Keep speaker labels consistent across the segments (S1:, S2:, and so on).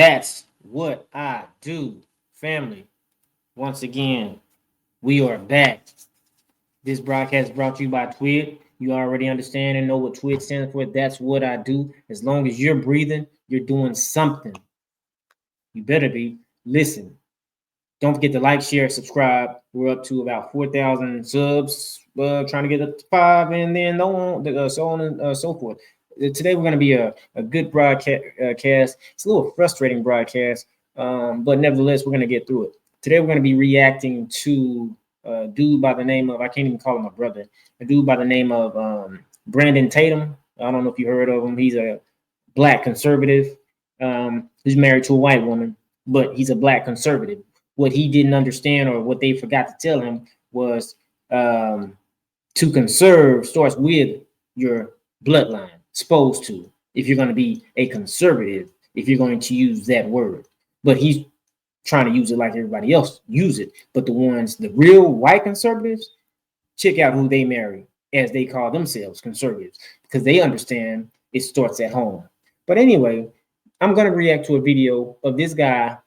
S1: That's what I do, family. Once again, we are back. This broadcast is brought to you by TWID. You already understand and know what TWID stands for. That's what I do. As long as you're breathing, you're doing something. You better be. Listen, don't forget to like, share, subscribe. We're up to about 4,000 subs, trying to get up to 5, and then so on and so forth. Today we're going to be a good broadcast. It's a little frustrating broadcast, but nevertheless, we're going to get through it. Today we're going to be reacting to a dude by the name of, I can't even call him a brother, a dude by the name of Brandon Tatum. I don't know if you heard of him. He's a black conservative. He's married to a white woman, but he's a black conservative. What he didn't understand, or what they forgot to tell him, was to conserve starts with your bloodline. Supposed to, if you're going to be a conservative, if you're going to use that word. But he's trying to use it like everybody else use it. But the real white conservatives, check out who they marry, as they call themselves conservatives, because they understand it starts at home. But anyway, I'm going to react to a video of this guy.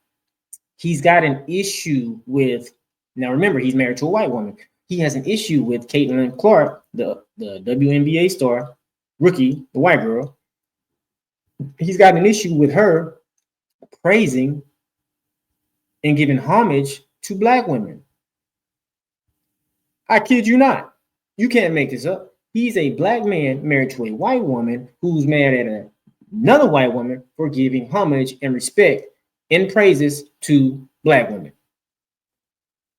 S1: He's got an issue with, now remember, he's married to a white woman. He has an issue with Caitlyn Clark, the WNBA star, rookie, the white girl. He's got an issue with her praising and giving homage to black women. I kid you not. You can't make this up. He's a black man married to a white woman who's mad at another white woman for giving homage and respect and praises to black women.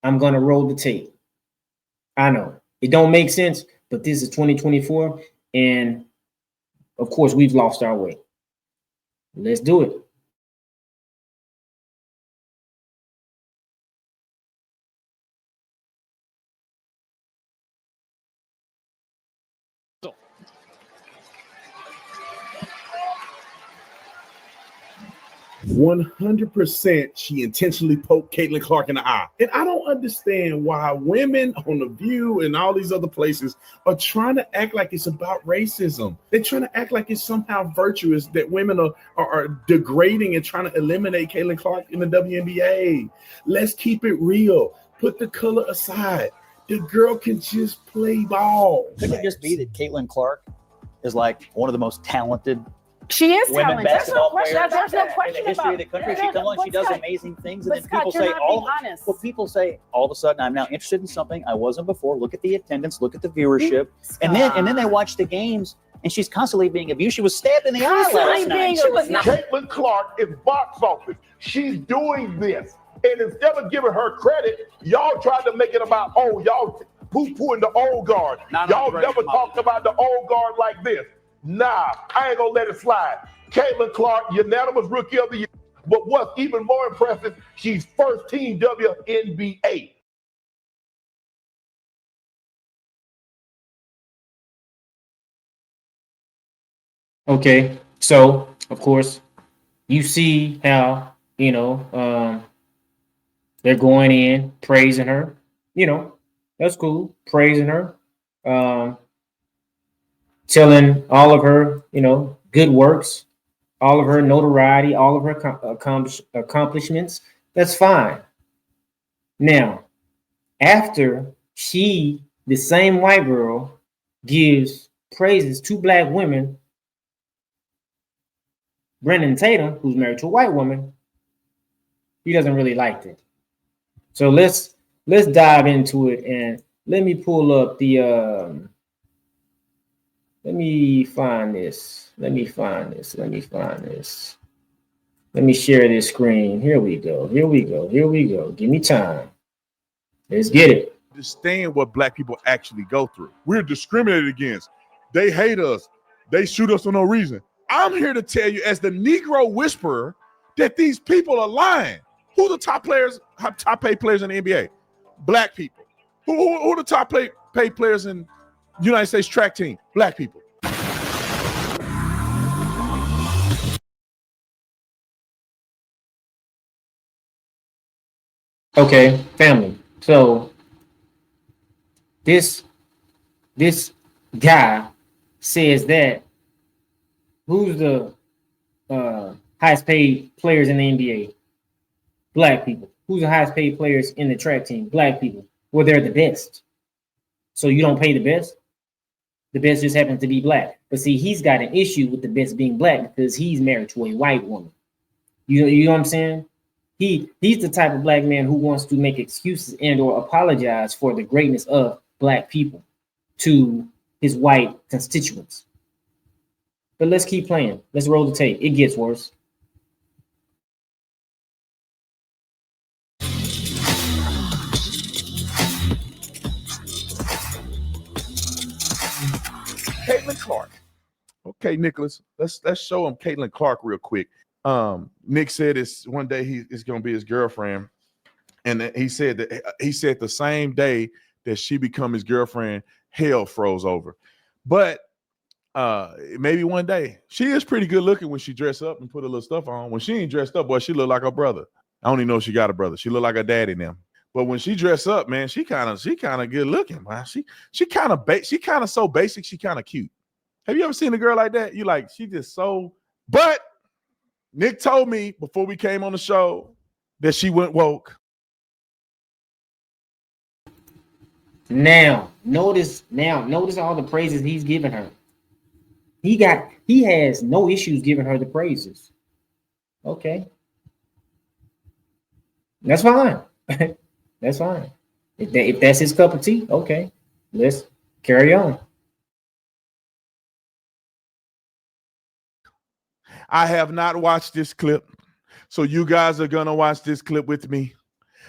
S1: I'm going to roll the tape. I know it don't make sense, but this is 2024, and of course we've lost our way. Let's do it.
S2: 100% she intentionally poked Caitlyn Clark in the eye. And I don't understand why women on The View and all these other places are trying to act like it's about racism. They're trying to act like it's somehow virtuous that women are degrading and trying to eliminate Caitlyn Clark in the WNBA. Let's keep it real. Put the color aside. The girl can just play ball.
S3: Could it just be that Caitlyn Clark is like one of the most talented
S4: she is
S3: women
S4: talented.
S3: basketball players
S4: There's no question
S3: in the history of the country? She comes on, she does amazing things, and then people say people say all of a sudden I'm now interested in something I wasn't before. Look at the attendance, look at the viewership, and then they watch the games, and she's constantly being abused. She was stabbed in the eye last night.
S5: Caitlyn Clark is box office. She's doing this, and instead of giving her credit, y'all tried to make it about, oh, y'all poo-pooing the old guard. Y'all never talked about the old guard like this. Nah, I ain't gonna let it slide. Caitlyn Clark, unanimous rookie of the year. But what's even more impressive, she's first team WNBA.
S1: Okay, so of course, you see how, they're going in, praising her. That's cool, praising her. Telling all of her, good works, all of her notoriety, all of her accomplishments. That's fine. Now, after the same white girl, gives praises to black women, Brandon Tatum, who's married to a white woman, he doesn't really like that. So let's dive into it, and let me pull up the let me find this. Let me share this screen. Here we go. Give me time. Let's get it.
S2: Understand what black people actually go through. We're discriminated against. They hate us. They shoot us for no reason. I'm here to tell you, as the Negro whisperer, that these people are lying. Who are the top paid players in the NBA? Black people. Who are the top paid players in United States track team? Black people.
S1: Okay, family. So this guy says that who's the highest paid players in the NBA? Black people. Who's the highest paid players in the track team? Black people. Well, they're the best. So you don't pay the best? The best just happens to be black. But see, he's got an issue with the best being black because he's married to a white woman. You know what I'm saying? He's the type of black man who wants to make excuses and or apologize for the greatness of black people to his white constituents. But let's keep playing. Let's roll the tape. It gets worse.
S2: Caitlyn Clark. Okay, Nicholas, let's show him Caitlyn Clark real quick. Nick said it's one day he's going to be his girlfriend, and he said the same day that she become his girlfriend, hell froze over. But maybe one day. She is pretty good looking when she dress up and put a little stuff on. When she ain't dressed up, boy, she look like her brother. I don't even know if she got a brother. She look like her daddy now. But when she dress up, man, she kind of good looking, man. She kind of so basic, she kind of cute. Have you ever seen a girl like that? You like, she just so. But Nick told me before we came on the show that she went woke.
S1: Now, notice all the praises he's giving her. He has no issues giving her the praises. Okay. That's fine. That's fine. If that's his cup of tea, okay. Let's carry on.
S2: I have not watched this clip, so you guys are gonna watch this clip with me.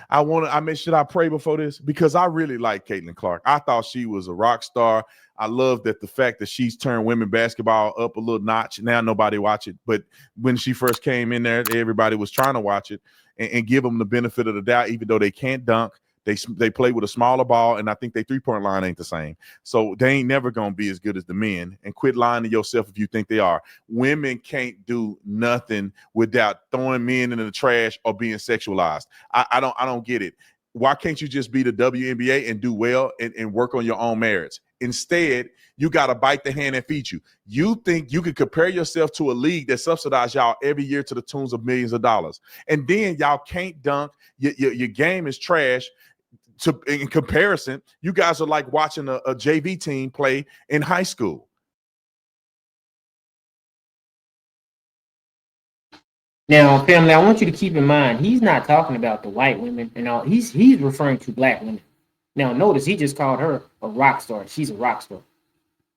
S2: Should I pray before this? Because I really like Caitlyn Clark. I thought she was a rock star. I love that the fact that she's turned women basketball up a little notch. Now nobody watch it, but when she first came in there, everybody was trying to watch it and give them the benefit of the doubt, even though they can't dunk. They play with a smaller ball, and I think their three-point line ain't the same. So they ain't never going to be as good as the men. And quit lying to yourself if you think they are. Women can't do nothing without throwing men into the trash or being sexualized. I don't get it. Why can't you just be the WNBA and do well and work on your own merits? Instead, you got to bite the hand that feeds you. You think you could compare yourself to a league that subsidizes y'all every year to the tunes of millions of dollars. And then y'all can't dunk. Your game is trash. In comparison, you guys are like watching a JV team play in high school.
S1: Now, family, I want you to keep in mind, he's not talking about the white women and all. He's referring to black women. Now, notice he just called her a rock star. She's a rock star.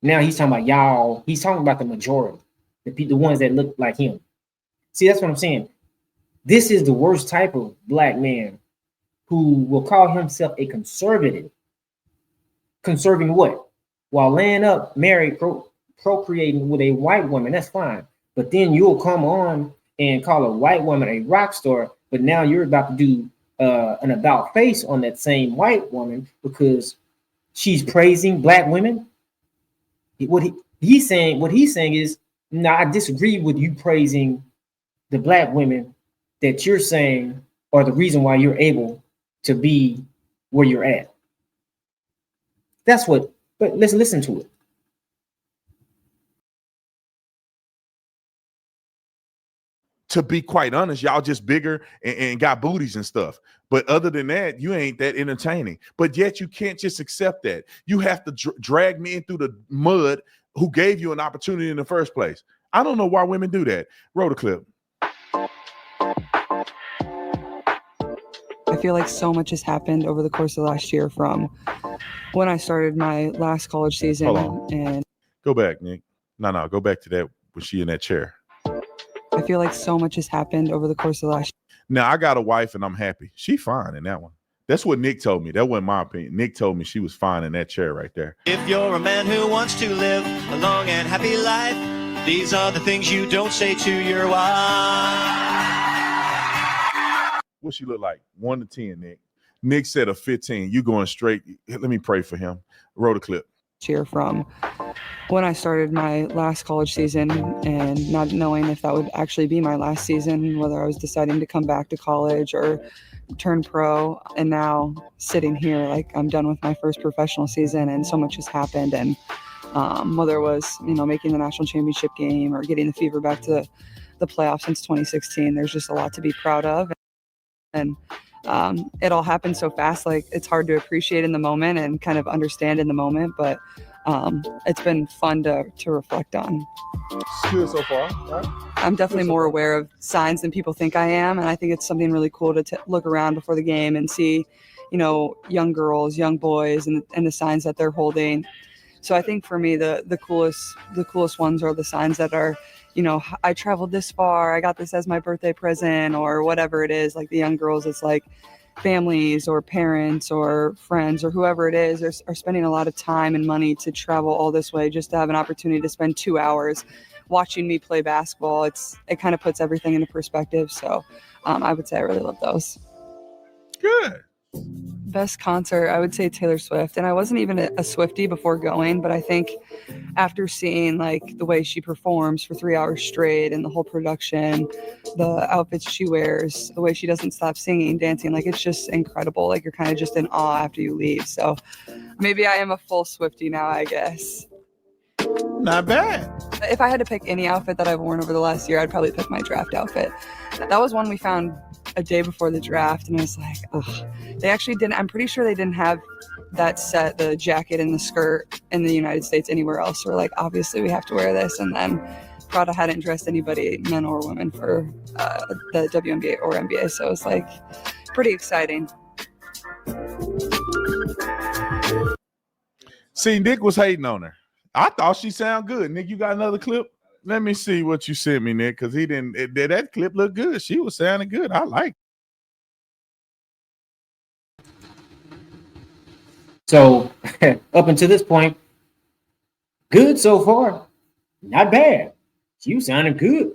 S1: Now he's talking about y'all. He's talking about the majority, the ones that look like him. See, that's what I'm saying. This is the worst type of black man who will call himself a conservative. Conserving what? While laying up, married, procreating with a white woman. That's fine. But then you'll come on and call a white woman a rock star. But now you're about to do an about face on that same white woman because she's praising black women. What he's saying is, no, I disagree with you praising the black women that you're saying are the reason why you're able to be where you're at. That's what, but let's listen to it.
S2: To be quite honest, y'all just bigger and got booties and stuff. But other than that, you ain't that entertaining. But yet you can't just accept that. You have to drag me in through the mud who gave you an opportunity in the first place. I don't know why women do that. Roll the clip.
S4: I feel like so much has happened over the course of last year from when I started my last college season.
S2: Hold on.
S4: And
S2: go back, Nick. No, go back to that when she in that chair.
S4: I feel like so much has happened over the course of last year.
S2: Now, I got a wife and I'm happy. She fine in that one. That's what Nick told me. That wasn't my opinion. Nick told me she was fine in that chair right there.
S6: If you're a man who wants to live a long and happy life, these are the things you don't say to your wife.
S2: What she look like? 1 to 10, Nick. Nick said a 15. You going straight. Let me pray for him. Roll the clip.
S4: Cheer from when I started my last college season and not knowing if that would actually be my last season, whether I was deciding to come back to college or turn pro. And now sitting here, like I'm done with my first professional season and so much has happened. And whether it was, making the national championship game or getting the fever back to the playoffs since 2016. There's just a lot to be proud of. And it all happened so fast. Like, it's hard to appreciate in the moment and kind of understand in the moment, but it's been fun to reflect on.
S2: It's good so far, right?
S4: I'm definitely more aware of signs than people think I am. And I think it's something really cool to look around before the game and see, young girls, young boys, and the signs that they're holding. So I think for me, the coolest ones are the signs that are, I traveled this far, I got this as my birthday present, or whatever it is. Like the young girls, it's like families or parents or friends or whoever it is are spending a lot of time and money to travel all this way just to have an opportunity to spend 2 hours watching me play basketball. It kind of puts everything into perspective. So I would say I really love those.
S2: Good.
S4: Best concert, I would say Taylor Swift. And I wasn't even a Swiftie before going, but I think after seeing like the way she performs for 3 hours straight and the whole production, the outfits she wears, the way she doesn't stop singing, dancing, like it's just incredible. Like you're kind of just in awe after you leave. So maybe I am a full Swiftie now, I guess.
S2: Not bad.
S4: If I had to pick any outfit that I've worn over the last year, I'd probably pick my draft outfit. That was one we found a day before the draft, and I was like, ugh. They actually didn't, I'm pretty sure they didn't have that set, the jacket and the skirt in the United States anywhere else. So we're like, obviously we have to wear this. And then Prada hadn't dressed anybody, men or women, for the WNBA or NBA. So it was like pretty exciting.
S2: See, Nick was hating on her. I thought she sounded good. Nick, you got another clip? Let me see what you sent me, Nick, because that clip looked good. She was sounding good. I like it.
S1: So up until this point, good so far. Not bad. You sounded good.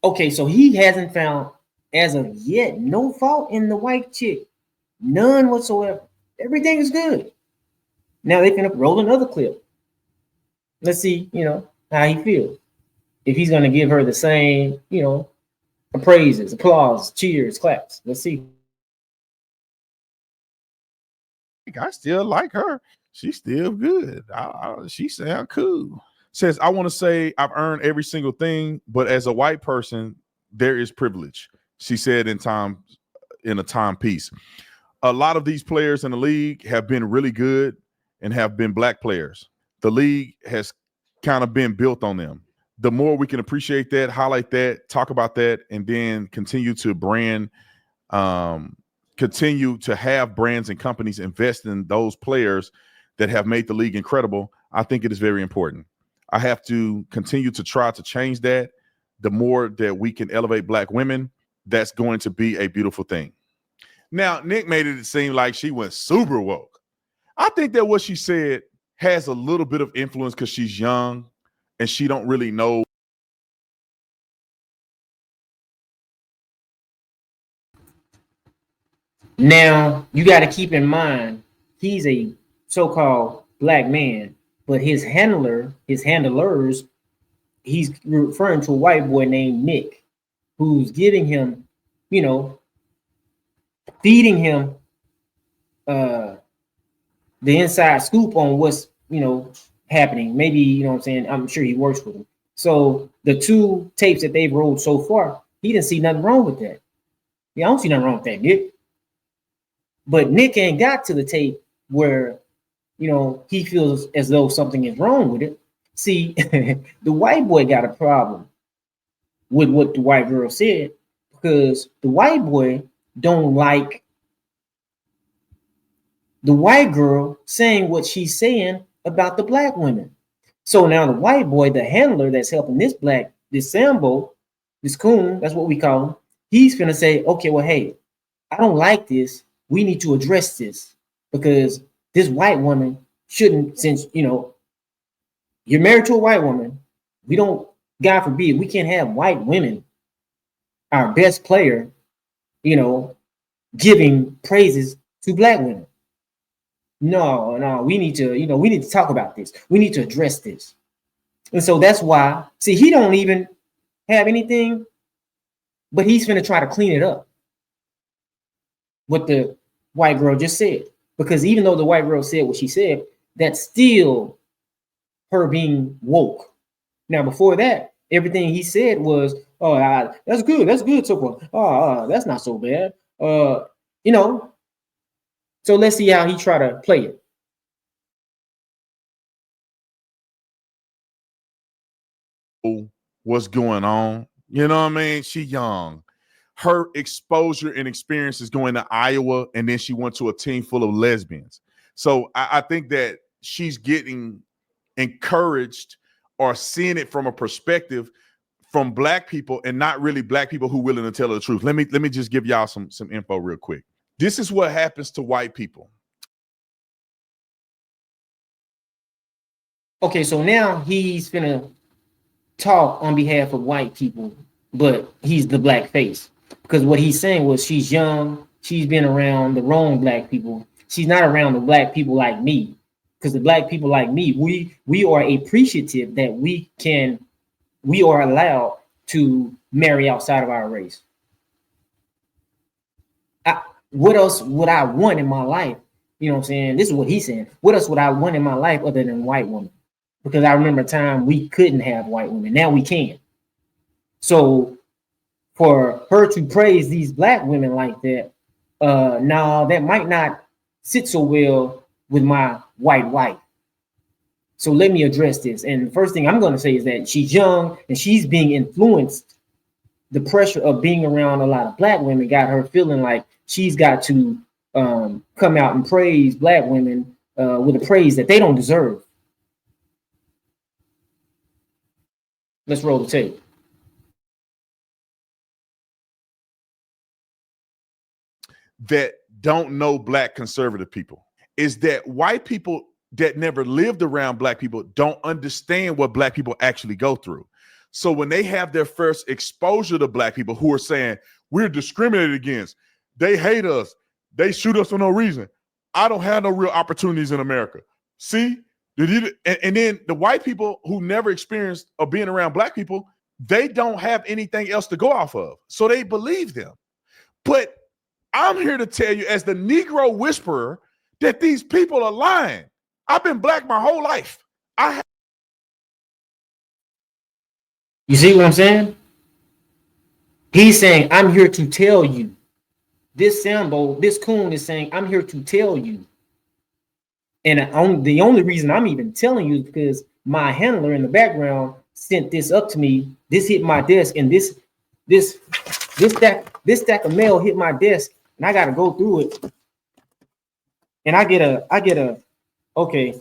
S1: Okay, so he hasn't found, as of yet, no fault in the white chick. None whatsoever. Everything is good. Now they can roll another clip. Let's see, how he feels. If he's going to give her the same, praises, applause, cheers, claps. Let's see.
S2: I still like her. She's still good. She sound cool. Says, I want to say I've earned every single thing, but as a white person, there is privilege. She said in a timepiece. A lot of these players in the league have been really good and have been black players. The league has kind of been built on them. The more we can appreciate that, highlight that, talk about that, and then continue to brand, continue to have brands and companies invest in those players that have made the league incredible, I think it is very important. I have to continue to try to change that. The more that we can elevate black women, that's going to be a beautiful thing. Now, Nick made it seem like she went super woke. I think that what she said has a little bit of influence because she's young and she don't really know.
S1: Now, you got to keep in mind, he's a so-called black man, but his handlers, he's referring to a white boy named Nick, who's giving him, feeding him the inside scoop on what's, happening. Maybe, I'm sure he works with him. So the two tapes that they've rolled so far, he didn't see nothing wrong with that. Yeah, I don't see nothing wrong with that, Nick. But Nick ain't got to the tape where, he feels as though something is wrong with it. See, the white boy got a problem with what the white girl said, because the white boy don't like the white girl saying what she's saying about the black women. So now the white boy, the handler that's helping this Sambo, this coon, that's what we call him, he's gonna say, okay, well, hey, I don't like this. We need to address this because this white woman shouldn't, since, you're married to a white woman, we don't, God forbid, we can't have white women, our best player, giving praises to black women. No, we need to talk about this. We need to address this. And so that's why, see, he don't even have anything, but he's going to try to clean it up. What the white girl just said, because even though the white girl said what she said, that's still her being woke. Now, before that, Everything he said was, "Oh, that's good so far. That's not so bad." You know. So let's see how he try to play it.
S2: What's going on? You know what I mean? She young. Her exposure and experience is going to Iowa, and then she went to a team full of lesbians. So I think that she's getting encouraged or seeing it from a perspective from black people and not really black people who are willing to tell her the truth. Let me just give y'all some info real quick. This is what happens to white people.
S1: Okay, so now he's finna talk on behalf of white people, but he's the black face. Because what he's saying was she's young, she's been around the wrong black people. She's not around the black people like me. Because the black people like me, we are appreciative that we are allowed to marry outside of our race. What else would I want in my life? You know what I'm saying? This is what he's saying. What else would I want in my life other than white woman? Because I remember a time we couldn't have white women. Now we can. So for her to praise these black women like that, no, that might not sit so well with my white wife. So let me address this. And the first thing I'm going to say is that she's young and she's being influenced. The pressure of being around a lot of black women got her feeling like she's got to come out and praise black women with a praise that they don't deserve. Let's roll the tape.
S2: That don't know black conservative people is that white people that never lived around black people don't understand what black people actually go through. So when they have their first exposure to black people who are saying we're discriminated against, they hate us, they shoot us for no reason, I don't have no real opportunities in America. See, and then the white people who never experienced or being around black people, they don't have anything else to go off of. So they believe them. But I'm here to tell you as the Negro whisperer that these people are lying. I've been black my whole life.
S1: You see what I'm saying? He's saying, I'm here to tell you. This Sambo, this coon is saying, I'm here to tell you. And the only reason I'm even telling you is because my handler in the background sent this up to me. This hit my desk, and this stack of mail hit my desk, and I got to go through it. And I get a, okay,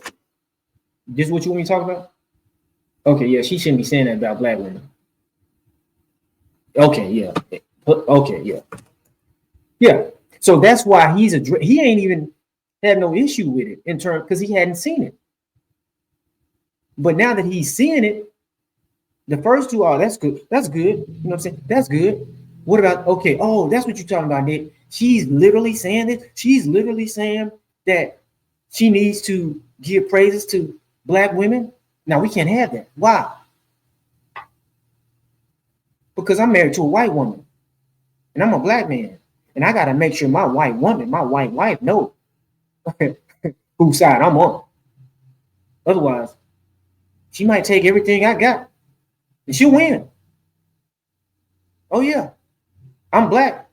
S1: this is what you want me to talk about? Okay, yeah, she shouldn't be saying that about black women. Okay, yeah. Okay, yeah. Yeah. So that's why he ain't even had no issue with it in terms because he hadn't seen it. But now that he's seeing it, the first two, oh, that's good. That's good. You know what I'm saying? That's good. What about, okay, oh, that's what you're talking about, Nick. She's literally saying it. She's literally saying that she needs to give praises to black women. Now, we can't have that. Why? Because I'm married to a white woman, and I'm a black man, and I got to make sure my white woman, my white wife, knows whose side I'm on. Otherwise, she might take everything I got, and she'll win. Oh, yeah. I'm black,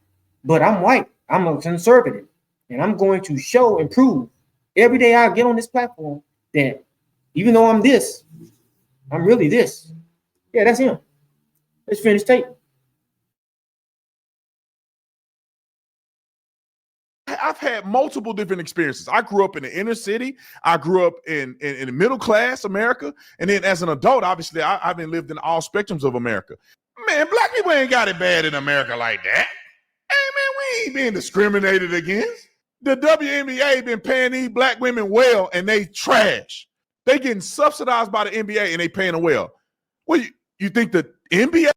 S1: but I'm white. I'm a conservative, and I'm going to show and prove every day I get on this platform that even though I'm this, I'm really this. Yeah, that's him. Let's finish tape.
S2: I've had multiple different experiences. I grew up in the inner city. I grew up in the middle class America. And then as an adult, obviously, I've been lived in all spectrums of America. Man, black people ain't got it bad in America like that. Hey, man, we ain't being discriminated against. The WNBA been paying these black women well, and they trash. They getting subsidized by the NBA, and they paying them well. Well, you think the NBA?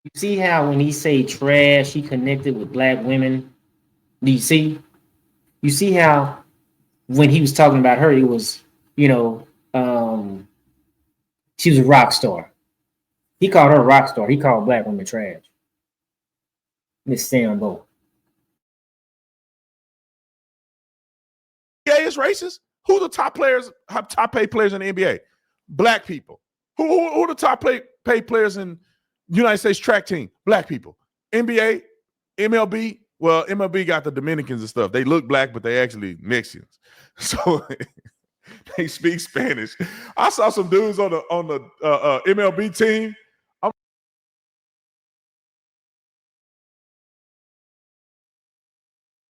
S1: You see how when he say trash, he connected with black women? Do you see? You see how when he was talking about her, it was, she was a rock star. He called her a rock star. He called black women trash. Miss Sambo.
S2: NBA is racist. Who the top paid players in the NBA? Black people. Who are the top paid players in United States track team? Black people. NBA, MLB. Well, MLB got the Dominicans and stuff. They look black, but they actually Mexicans. So they speak Spanish. I saw some dudes on the MLB team.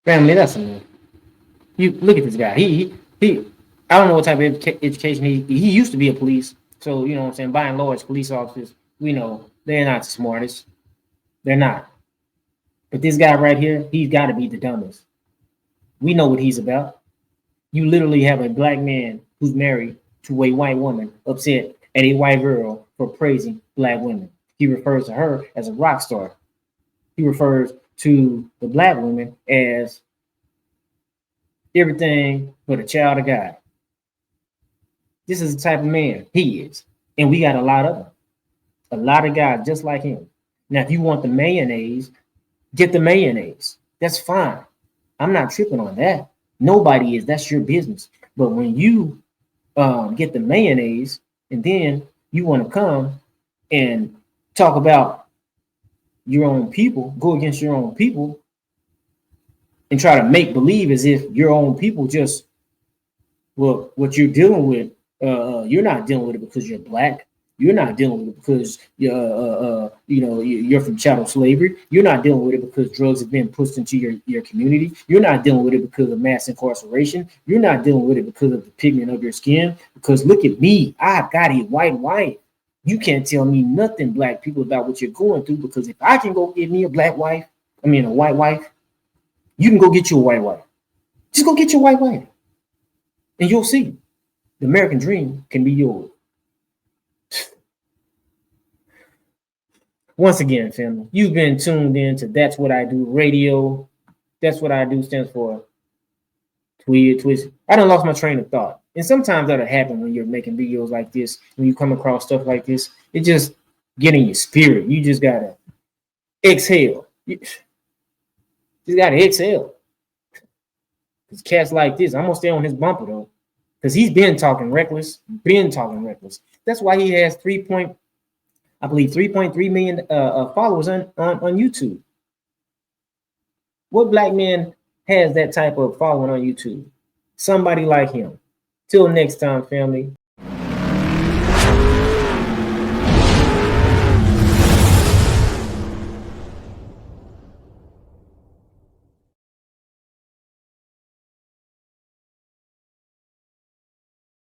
S1: Family, that's enough. You look at this guy. He I don't know what type of education he used to be a police. So, you know what I'm saying? By and large, police officers, we know they're not the smartest. They're not. But this guy right here, he's got to be the dumbest. We know what he's about. You literally have a black man who's married to a white woman upset at a white girl for praising black women. He refers to her as a rock star. He refers to the black woman as everything but a child of God. This is the type of man he is. And we got a lot of them. A lot of guys just like him. Now, if you want the mayonnaise, get the mayonnaise. That's fine. I'm not tripping on that. Nobody is. That's your business. But when you get the mayonnaise and then you want to come and talk about your own people, go against your own people, and try to make believe as if your own people just, well, what you're dealing with, you're not dealing with it because you're black. You're not dealing with it because you're from chattel slavery. You're not dealing with it because drugs have been pushed into your community. You're not dealing with it because of mass incarceration. You're not dealing with it because of the pigment of your skin. Because look at me, I got a white wife. You can't tell me nothing, black people, about what you're going through. Because if I can go get me a white wife, you can go get you a white wife. Just go get your white wife, and you'll see the American dream can be yours. Once again, family, you've been tuned in to That's What I Do Radio. That's What I Do stands for TWID. I done lost my train of thought. And sometimes that'll happen when you're making videos like this, when you come across stuff like this. It just get in your spirit. You just gotta exhale. You just gotta exhale. Because cats like this, I'm gonna stay on his bumper though. Because he's been talking reckless. That's why he has 3.3 million followers on YouTube. What black man has that type of following on YouTube? Somebody like him. Till next time, family.